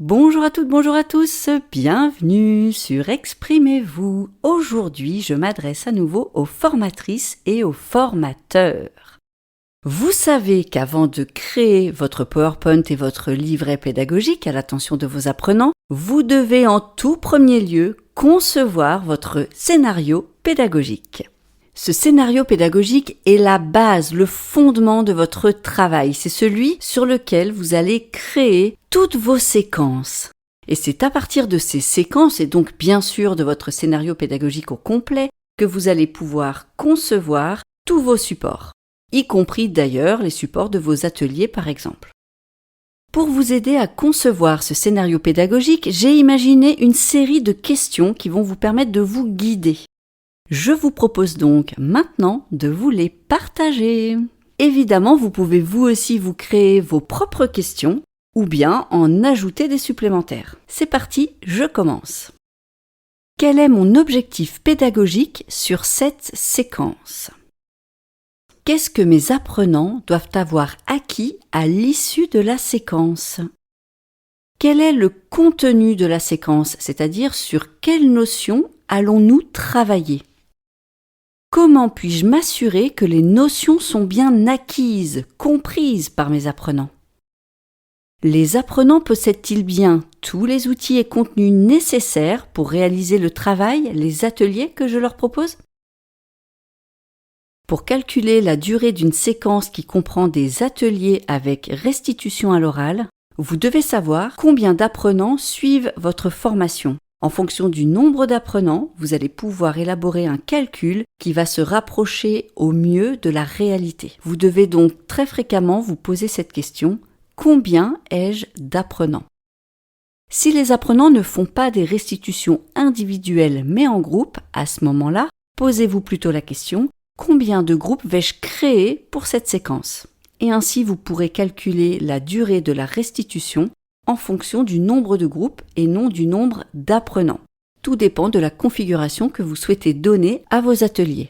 Bonjour à toutes, bonjour à tous, bienvenue sur Exprimez-vous. Aujourd'hui, je m'adresse à nouveau aux formatrices et aux formateurs. Vous savez qu'avant de créer votre PowerPoint et votre livret pédagogique à l'attention de vos apprenants, vous devez en tout premier lieu concevoir votre scénario pédagogique. Ce scénario pédagogique est la base, le fondement de votre travail. C'est celui sur lequel vous allez créer toutes vos séquences. Et c'est à partir de ces séquences, et donc bien sûr de votre scénario pédagogique au complet, que vous allez pouvoir concevoir tous vos supports, y compris d'ailleurs les supports de vos ateliers par exemple. Pour vous aider à concevoir ce scénario pédagogique, j'ai imaginé une série de questions qui vont vous permettre de vous guider. Je vous propose donc maintenant de vous les partager. Évidemment, vous pouvez vous aussi vous créer vos propres questions ou bien en ajouter des supplémentaires. C'est parti, je commence. Quel est mon objectif pédagogique sur cette séquence ? Qu'est-ce que mes apprenants doivent avoir acquis à l'issue de la séquence ? Quel est le contenu de la séquence, c'est-à-dire sur quelles notions allons-nous travailler ? Comment puis-je m'assurer que les notions sont bien acquises, comprises par mes apprenants ? Les apprenants possèdent-ils bien tous les outils et contenus nécessaires pour réaliser le travail, les ateliers que je leur propose ? Pour calculer la durée d'une séquence qui comprend des ateliers avec restitution à l'oral, vous devez savoir combien d'apprenants suivent votre formation. En fonction du nombre d'apprenants, vous allez pouvoir élaborer un calcul qui va se rapprocher au mieux de la réalité. Vous devez donc très fréquemment vous poser cette question : combien ai-je d'apprenants ? Si les apprenants ne font pas des restitutions individuelles mais en groupe, à ce moment-là, posez-vous plutôt la question : combien de groupes vais-je créer pour cette séquence ? Et ainsi vous pourrez calculer la durée de la restitution en fonction du nombre de groupes et non du nombre d'apprenants. Tout dépend de la configuration que vous souhaitez donner à vos ateliers.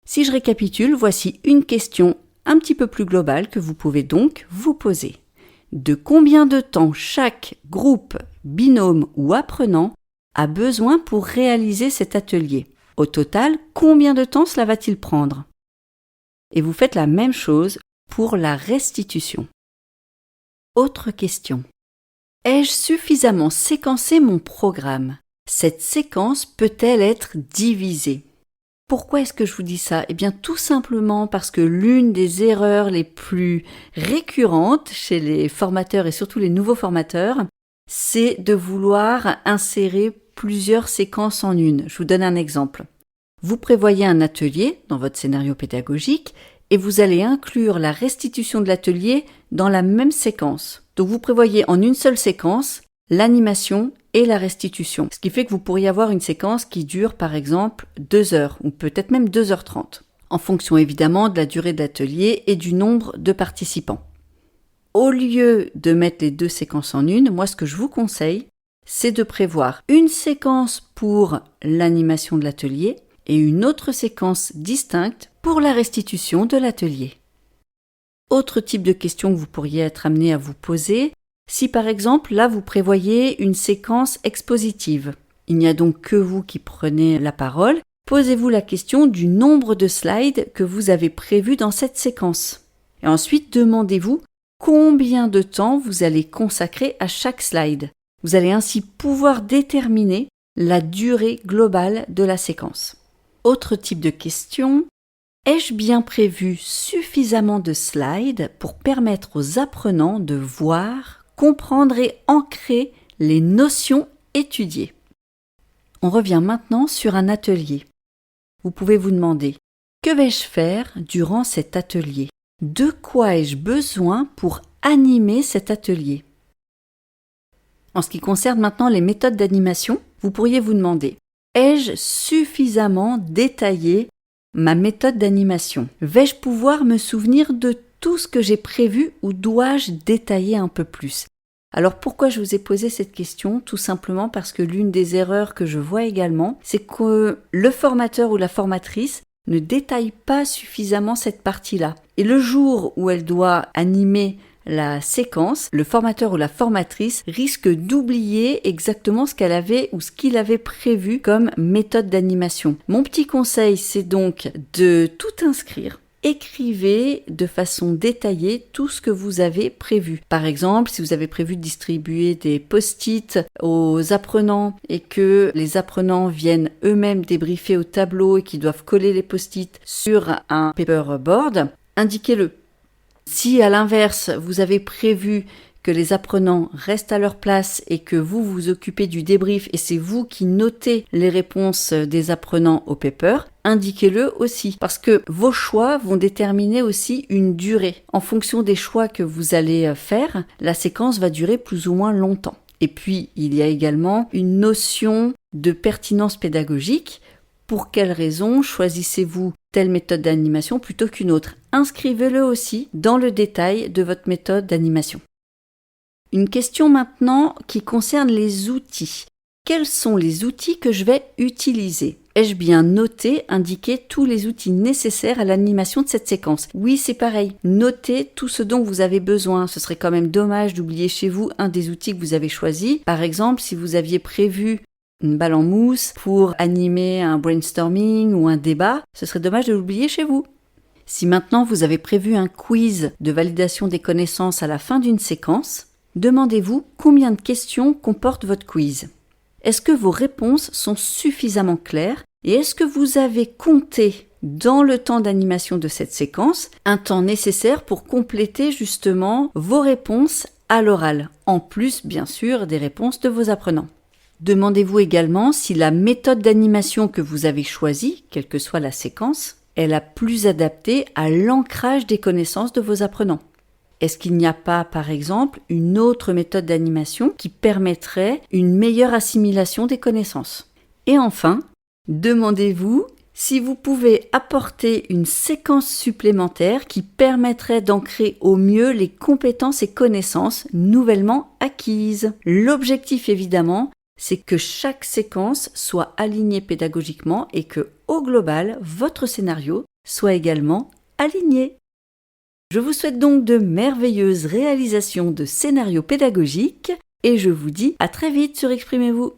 Si je récapitule, voici une question un petit peu plus globale que vous pouvez donc vous poser. De combien de temps chaque groupe, binôme ou apprenant a besoin pour réaliser cet atelier ? Au total, combien de temps cela va-t-il prendre ? Et vous faites la même chose pour la restitution. Autre question. Ai-je suffisamment séquencé mon programme ? Cette séquence peut-elle être divisée ? Pourquoi est-ce que je vous dis ça ? Eh bien tout simplement parce que l'une des erreurs les plus récurrentes chez les formateurs et surtout les nouveaux formateurs, c'est de vouloir insérer plusieurs séquences en une. Je vous donne un exemple. Vous prévoyez un atelier dans votre scénario pédagogique et vous allez inclure la restitution de l'atelier dans la même séquence. Donc vous prévoyez en une seule séquence l'animation et la restitution. Ce qui fait que vous pourriez avoir une séquence qui dure par exemple 2 heures ou peut-être même 2h30, en fonction évidemment de la durée de l'atelier et du nombre de participants. Au lieu de mettre les deux séquences en une, moi ce que je vous conseille, c'est de prévoir une séquence pour l'animation de l'atelier et une autre séquence distincte pour la restitution de l'atelier. Autre type de question que vous pourriez être amené à vous poser, si par exemple là vous prévoyez une séquence expositive, il n'y a donc que vous qui prenez la parole, posez-vous la question du nombre de slides que vous avez prévu dans cette séquence. Et ensuite demandez-vous combien de temps vous allez consacrer à chaque slide. Vous allez ainsi pouvoir déterminer la durée globale de la séquence. Autre type de question. Ai-je bien prévu suffisamment de slides pour permettre aux apprenants de voir, comprendre et ancrer les notions étudiées ? On revient maintenant sur un atelier. Vous pouvez vous demander : que vais-je faire durant cet atelier ? De quoi ai-je besoin pour animer cet atelier ? En ce qui concerne maintenant les méthodes d'animation, vous pourriez vous demander : ai-je suffisamment détaillé ma méthode d'animation ? Vais-je pouvoir me souvenir de tout ce que j'ai prévu ou dois-je détailler un peu plus ? Alors pourquoi je vous ai posé cette question ? Tout simplement parce que l'une des erreurs que je vois également, c'est que le formateur ou la formatrice ne détaille pas suffisamment cette partie-là. Et le jour où elle doit animer la séquence, le formateur ou la formatrice risque d'oublier exactement ce qu'elle avait ou ce qu'il avait prévu comme méthode d'animation. Mon petit conseil, c'est donc de tout inscrire. Écrivez de façon détaillée tout ce que vous avez prévu. Par exemple, si vous avez prévu de distribuer des post-it aux apprenants et que les apprenants viennent eux-mêmes débriefer au tableau et qu'ils doivent coller les post-it sur un paperboard, indiquez-le. Si à l'inverse, vous avez prévu que les apprenants restent à leur place et que vous vous occupez du débrief et c'est vous qui notez les réponses des apprenants au paper, indiquez-le aussi parce que vos choix vont déterminer aussi une durée. En fonction des choix que vous allez faire, la séquence va durer plus ou moins longtemps. Et puis, il y a également une notion de pertinence pédagogique. Pour quelles raisons choisissez-vous telle méthode d'animation plutôt qu'une autre? Inscrivez-le aussi dans le détail de votre méthode d'animation. Une question maintenant qui concerne les outils. Quels sont les outils que je vais utiliser? Ai-je bien noté, indiqué tous les outils nécessaires à l'animation de cette séquence? Oui, c'est pareil. Notez tout ce dont vous avez besoin. Ce serait quand même dommage d'oublier chez vous un des outils que vous avez choisi. Par exemple, si vous aviez prévu une balle en mousse pour animer un brainstorming ou un débat, ce serait dommage de l'oublier chez vous. Si maintenant vous avez prévu un quiz de validation des connaissances à la fin d'une séquence, demandez-vous combien de questions comporte votre quiz. Est-ce que vos réponses sont suffisamment claires et est-ce que vous avez compté dans le temps d'animation de cette séquence un temps nécessaire pour compléter justement vos réponses à l'oral, en plus bien sûr des réponses de vos apprenants. Demandez-vous également si la méthode d'animation que vous avez choisie, quelle que soit la séquence, est la plus adaptée à l'ancrage des connaissances de vos apprenants. Est-ce qu'il n'y a pas, par exemple, une autre méthode d'animation qui permettrait une meilleure assimilation des connaissances? Et enfin, demandez-vous si vous pouvez apporter une séquence supplémentaire qui permettrait d'ancrer au mieux les compétences et connaissances nouvellement acquises. L'objectif, évidemment, c'est que chaque séquence soit alignée pédagogiquement et que, au global, votre scénario soit également aligné. Je vous souhaite donc de merveilleuses réalisations de scénarios pédagogiques et je vous dis à très vite sur Exprimez-vous.